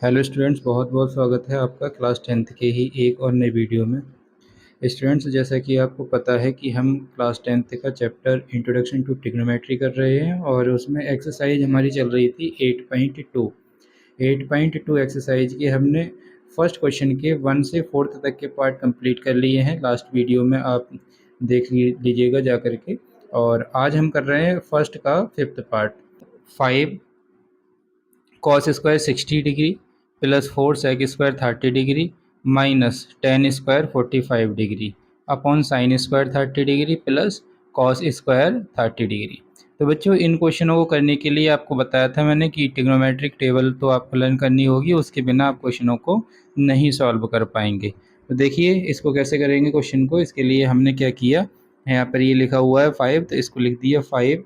Hello students, बहुत बहुत स्वागत है आपका क्लास 10th के ही एक और नई वीडियो में। स्टूडेंट्स, जैसा कि आपको पता है कि हम क्लास 10th का चैप्टर इंट्रोडक्शन टू ट्रिग्नोमेट्री कर रहे हैं और उसमें एक्सरसाइज हमारी चल रही थी 8.2। 8.2 एक्सरसाइज के हमने फर्स्ट क्वेश्चन के 1 से 4th तक के पार्ट कंप्लीट कर लिए हैं। लास्ट वीडियो में आप देख लीजिएगा जा कर के। और आज हम कर रहे हैं फर्स्ट का 5th part. 5 cos square 60 degree plus 4 sec square 30 degree minus ten square 45 degree upon sine square 30 degree plus cos square 30 degree. तो बच्चों, इन क्वेश्चनों को करने के लिए आपको बताया था मैंने कि ट्रिग्नोमेट्रिक टेबल तो आपको लर्न करनी होगी, उसके बिना आप क्वेश्चनों को नहीं सॉल्व कर पाएंगे। तो देखिए इसको कैसे करेंगे क्वेश्चन को। इसके लिए हमने क्या किया, यहाँ पर ये लिखा हुआ है 5, तो इसको लिख दिया 5।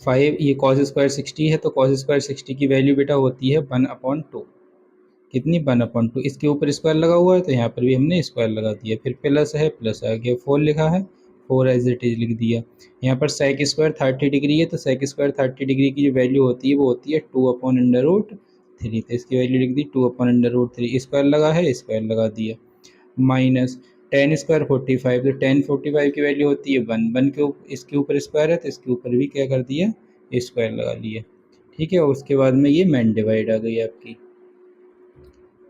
ये कॉस स्क्वायर 60 है, तो कॉस स्क्वायर 60 की वैल्यू बेटा होती है 1/2। कितनी? 1/2। इसके ऊपर स्क्वायर लगा हुआ है तो यहाँ पर भी हमने स्क्वायर लगा दिया। फिर प्लस है, प्लस आ गया, 4 लिखा है, 4 एज इट इज लिख दिया। यहाँ पर सेक स्क्वायर 30 डिग्री है, तो सेक स्क्वायर 30 डिग्री की जो वैल्यू होती है वो होती है 2/√3। तो इसकी वैल्यू लिख दी 2/√3। स्क्वायर लगा है, स्क्वायर लगा दिया। माइनस टेन स्क्वायर 45, तो टेन 45 की वैल्यू होती है 1 के इसके ऊपर स्क्वायर है तो इसके ऊपर भी क्या कर दिया, स्क्वायर लगा लिया। ठीक है, और उसके बाद में ये मैन डिवाइड आ गई आपकी।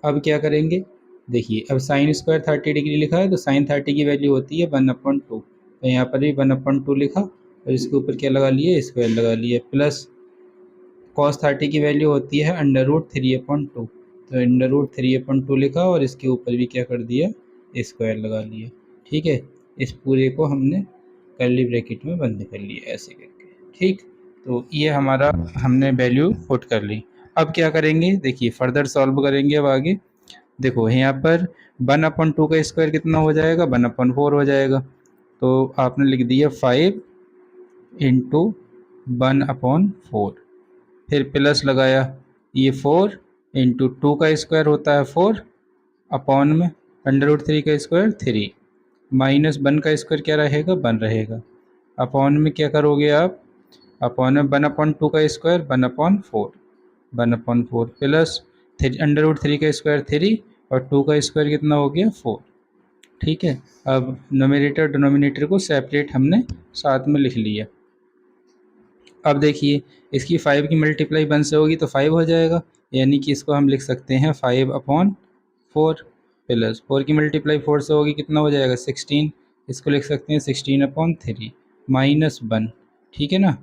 अब क्या करेंगे, देखिए अब साइन स्क्वायर 30 डिग्री लिखा है तो साइन 30 की वैल्यू होती है 1/2। तो यहाँ पर भी 1/2 लिखा और इसके ऊपर क्या लगा लिए, स्क्वायर लगा लिए। प्लस कॉस 30 की वैल्यू होती है √3/2, तो √3/2 लिखा और इसके ऊपर भी क्या कर दिया, स्क्वायर लगा लिया। ठीक है, इस पूरे को हमने कर्ली ब्रैकेट में बंद कर लिया ऐसे करके। ठीक, तो ये हमारा हमने वैल्यू पुट कर ली। अब क्या करेंगे, देखिए फर्दर सॉल्व करेंगे। अब आगे देखो यहाँ पर 1/2 का स्क्वायर कितना हो जाएगा, 1/4 हो जाएगा। तो आपने लिख दिया 5 इंटू 1/4। फिर प्लस लगाया, ये 4 इंटू 2 का स्क्वायर होता है 4 अपॉन में √3 का स्क्वायर 3 माइनस 1 का स्क्वायर क्या रहेगा, 1 रहेगा। अपॉन में क्या करोगे आप, अपॉन में 1/2 का स्क्वायर 1/4, 1/4 प्लस √3 का स्क्वायर 3 और 2 का स्क्वायर कितना हो गया, 4। ठीक है, अब नोमिनेटर डिनोमिनेटर को सेपरेट हमने साथ में लिख लिया। अब देखिए इसकी 5 की मल्टीप्लाई 1 से होगी तो 5 हो जाएगा, यानी कि इसको हम लिख सकते हैं 5/4 प्लस 4 की मल्टीप्लाई 4 से होगी कितना हो जाएगा, 16। इसको लिख सकते हैं 16/3 माइनस 1। ठीक है ना,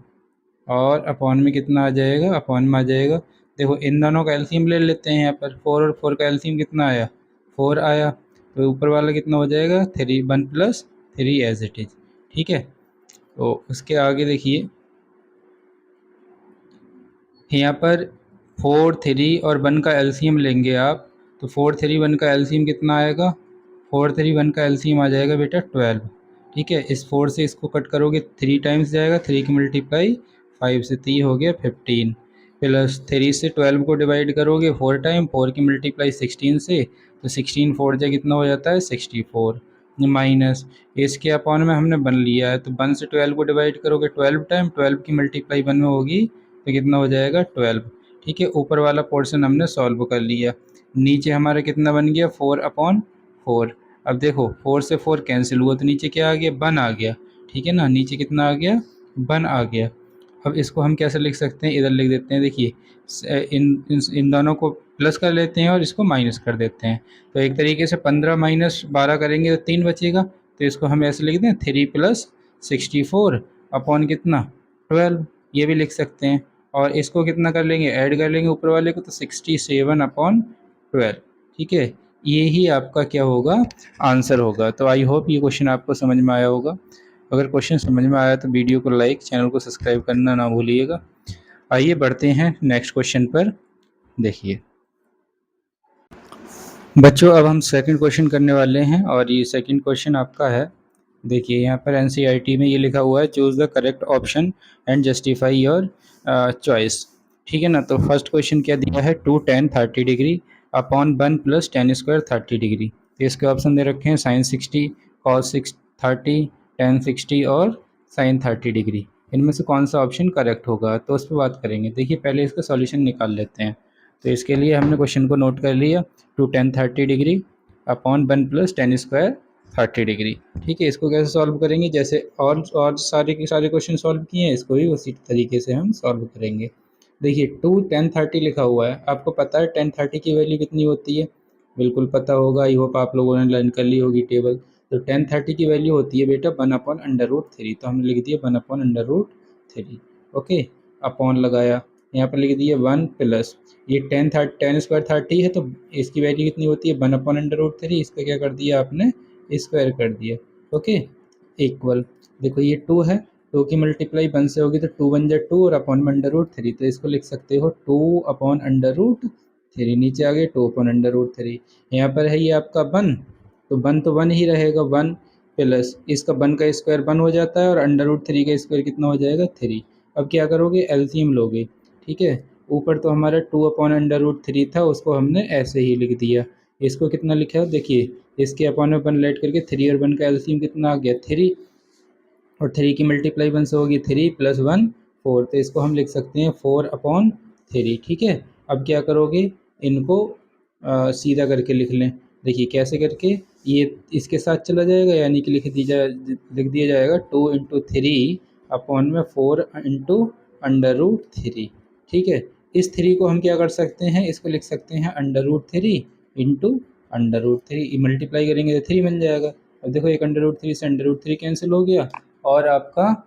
और अपॉन में कितना आ जाएगा, अपॉन में आ जाएगा, देखो इन दोनों का एलसीएम ले लेते हैं। यहाँ पर 4 और 4 का एलसीएम कितना आया, 4 आया, तो ऊपर वाला कितना हो जाएगा, 3, 1 + 3 एज इट इज। ठीक है, तो उसके आगे देखिए यहाँ पर 4, 3 और 1 का एलसीएम लेंगे आप, तो 4, 3, 1 का एलसीएम कितना आएगा, 4, 3, 1 का एलसीएम आ जाएगा बेटा 12। ठीक है, इस 4 से इसको कट करोगे 3 टाइम्स जाएगा, 3 की मल्टीप्लाई 5 से 3 हो गया 15 प्लस 3 से 12 को डिवाइड करोगे 4 टाइम, 4 की मल्टीप्लाई 16 से, तो 16 4 जा कितना हो जाता है, 64 माइनस इसके अपॉन में हमने 1 लिया है तो 1 से 12 को डिवाइड करोगे 12 टाइम, 12 की मल्टीप्लाई 1 में होगी तो कितना हो जाएगा, 12। ठीक है, ऊपर वाला पोर्शन हमने सॉल्व कर लिया। नीचे हमारा कितना बन गया, 4/4। अब देखो 4 से 4 कैंसिल हुआ तो नीचे क्या आ गया, 1 आ गया। ठीक है ना, नीचे कितना आ गया, 1 आ गया। अब इसको हम कैसे लिख सकते हैं, इधर लिख देते हैं। देखिए इन दोनों को प्लस कर लेते हैं और इसको माइनस कर देते हैं। तो एक तरीके से 15 माइनस 12 करेंगे तो 3 बचेगा, तो इसको हम ऐसे लिख दें 3 + 64 अपॉन कितना, 12। ये भी लिख सकते हैं। और इसको कितना कर लेंगे, ऐड कर लेंगे ऊपर वाले को, तो 67/12। ठीक है, ये ही आपका क्या होगा, आंसर होगा। तो आई होप ये क्वेश्चन आपको समझ में आया होगा। अगर क्वेश्चन समझ में आया तो वीडियो को लाइक, चैनल को सब्सक्राइब करना ना भूलिएगा। आइए बढ़ते हैं नेक्स्ट क्वेश्चन पर। देखिए बच्चों, अब हम सेकंड क्वेश्चन करने वाले हैं और ये सेकंड क्वेश्चन आपका है। देखिए यहाँ पर एनसीईआरटी में ये लिखा हुआ है, choose the correct option and justify your choice. ठीक है ना, तो फर्स्ट क्वेश्चन क्या दिया है, 2 tan 30 degree upon 1 + tan square 30 degree. तो इसके ऑप्शन दे रखे हैं sin 60, cos 30, tan 60 और sin 30 डिग्री। इनमें से कौन सा ऑप्शन करेक्ट होगा, तो उस पर बात करेंगे। देखिए पहले इसका सॉल्यूशन निकाल लेते हैं। तो इसके लिए हमने क्वेश्चन को नोट कर लिया, 2 tan 30 degree upon 1 plus tan square 30 degree. ठीक है, इसको कैसे सॉल्व करेंगे, जैसे और सारे के सारे क्वेश्चन सॉल्व किए हैं, इसको भी उसी तरीके से हम सॉल्व करेंगे। देखिए 2 tan 30 लिखा हुआ है, आपको पता है tan 30 की वैल्यू कितनी होती है, बिल्कुल पता होगा, आई होप आप लोगों ने लर्न कर ली होगी टेबल। तो tan 30 की वैल्यू होती है बेटा 1/√3, तो हमने लिख दिया 1/√3। ओके, अपॉन लगाया, यहाँ पर लिख दिया 1 प्लस ये tan स्क्वायर 30 है, तो इसकी वैल्यू कितनी होती है 1/√3, इसका क्या कर दिया आपने, स्क्वायर कर दिया। ओके, इक्वल, देखो ये 2 है, 2 की मल्टीप्लाई 1 से होगी तो 2 1 जा 2 और अपॉन में √3, तो इसको लिख सकते हो 2/√3, नीचे आ गए 2/√3। यहाँ पर है ये आपका 1, तो 1 तो 1 ही रहेगा, 1 प्लस इसका 1 का स्क्वायर 1 हो जाता है और √3 का स्क्वायर कितना हो जाएगा 3। अब क्या करोगे, एलसीएम लोगे। ठीक है, ऊपर तो हमारा 2/√3 था, उसको हमने ऐसे ही लिख दिया। इसको कितना लिखा है देखिए, इसके अपॉन में 1 लेट करके 3 और 1 का एलसीएम कितना आ गया 3, और 3 की मल्टीप्लाई 1 से होगी 3 + 1 4, तो इसको हम लिख सकते हैं 4/3। ठीक है, अब क्या करोगे, इनको सीधा करके लिख लें। देखिए कैसे करके, ये इसके साथ चला जाएगा, यानी कि लिख दिया जाएगा 2 × 3 अपॉन में 4 × √3। ठीक है, इस 3 को हम क्या कर सकते हैं, इसको लिख सकते हैं √3 × √3, मल्टीप्लाई करेंगे तो 3 मिल जाएगा। अब देखो एक √3 से √3 कैंसिल हो गया, और आपका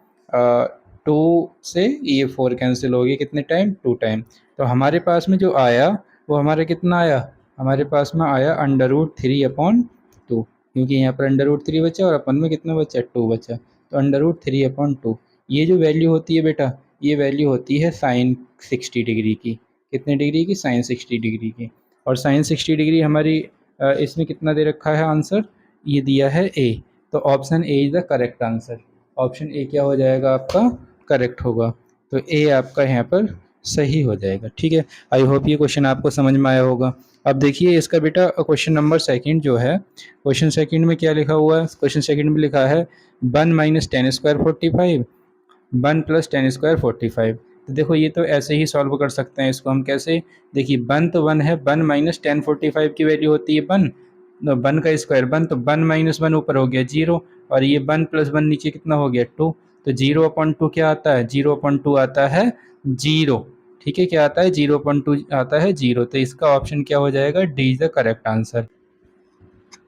2 से ये 4 कैंसिल हो गया, कितने टाइम, 2 टाइम। तो हमारे पास में जो आया वो हमारा कितना आया, हमारे पास में आया √3/2, क्योंकि यहाँ पर √3 बचा और अपन में कितना बचा, 2 बचा, तो √3/2। ये जो वैल्यू होती है बेटा, ये वैल्यू होती है sin 60 डिग्री की। कितने डिग्री की, sin 60 डिग्री की। और sin 60 डिग्री हमारी इसमें कितना दे रखा है आंसर, ये दिया है ए, तो option A is the correct answer. Option A क्या हो जाएगा आपका, करेक्ट होगा, तो ए आपका यहाँ पर सही हो जाएगा। ठीक है, आई होप ये क्वेश्चन आपको समझ में आया होगा। अब देखिए इसका बेटा क्वेश्चन नंबर सेकंड जो है, क्वेश्चन सेकंड में क्या लिखा हुआ है, क्वेश्चन सेकंड में लिखा है 1 - tan स्क्वायर 45, 1 + tan स्क्वायर 45। तो देखो ये तो ऐसे ही सॉल्व कर सकते हैं इसको हम, कैसे, देखिए 1 तो 1 है, 1 - tan 45 की वैल्यू होती है 1, 1 का स्क्वायर 1, तो 1 - 1 ऊपर हो गया 0, और ये 1 + 1 नीचे कितना हो गया 2, तो 0/2 क्या आता है, 0/2 आता है 0। ठीक है, क्या आता है, 0/2 आता है 0, तो इसका ऑप्शन क्या हो जाएगा, D is the correct answer.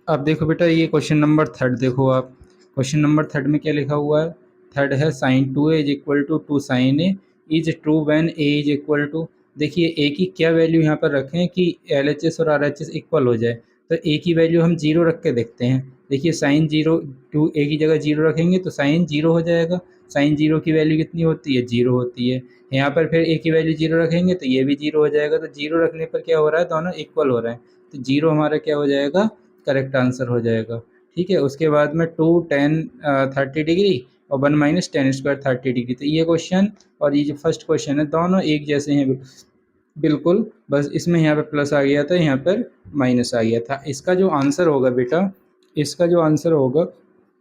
अब देखो बेटा ये क्वेश्चन नंबर थर्ड देखो आप, क्वेश्चन नंबर थर्ड में क्या लिखा हुआ है, थर्ड है sin 2a = 2 sin a is true when a = देखिए ए की क्या वैल्यू यहाँ पर रखें कि LHS और RHS इक्वल हो जाए, तो ए की वैल्यू हम 0 रख के देखते हैं। देखिए साइन 0, 2a की जगह 0 रखेंगे तो साइन 0 हो जाएगा, साइन 0 की वैल्यू कितनी होती है, 0 होती है। यहाँ पर फिर a की वैल्यू 0 रखेंगे तो ये भी 0 हो जाएगा, तो 0 रखने पर क्या हो रहा है, दोनों इक्वल हो रहे हैं, तो 0 हमारा क्या हो जाएगा, करेक्ट आंसर हो जाएगा। ठीक है, उसके बाद में 2 tan 30 डिग्री और 1 - tan स्क्वायर 30 डिग्री, तो ये क्वेश्चन और ये जो फर्स्ट क्वेश्चन है दोनों एक जैसे हैं बिल्कुल, बस इसमें यहाँ पे प्लस आ गया था, यहाँ पर माइनस आ गया था। इसका जो आंसर होगा बेटा, इसका जो आंसर होगा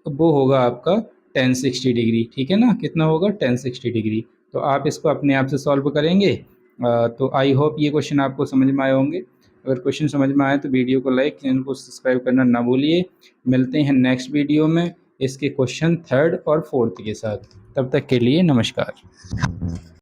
वो होगा आपका tan 60 डिग्री। ठीक है ना, कितना होगा, tan 60 डिग्री। तो आप इसको अपने आप से सॉल्व करेंगे। तो आई होप ये क्वेश्चन आपको समझ में आए होंगे। अगर क्वेश्चन समझ में आए तो वीडियो को लाइक, चैनल को सब्सक्राइब करना ना भूलिए। मिलते हैं नेक्स्ट वीडियो में इसके क्वेश्चन थर्ड और फोर्थ के साथ। तब तक के लिए नमस्कार।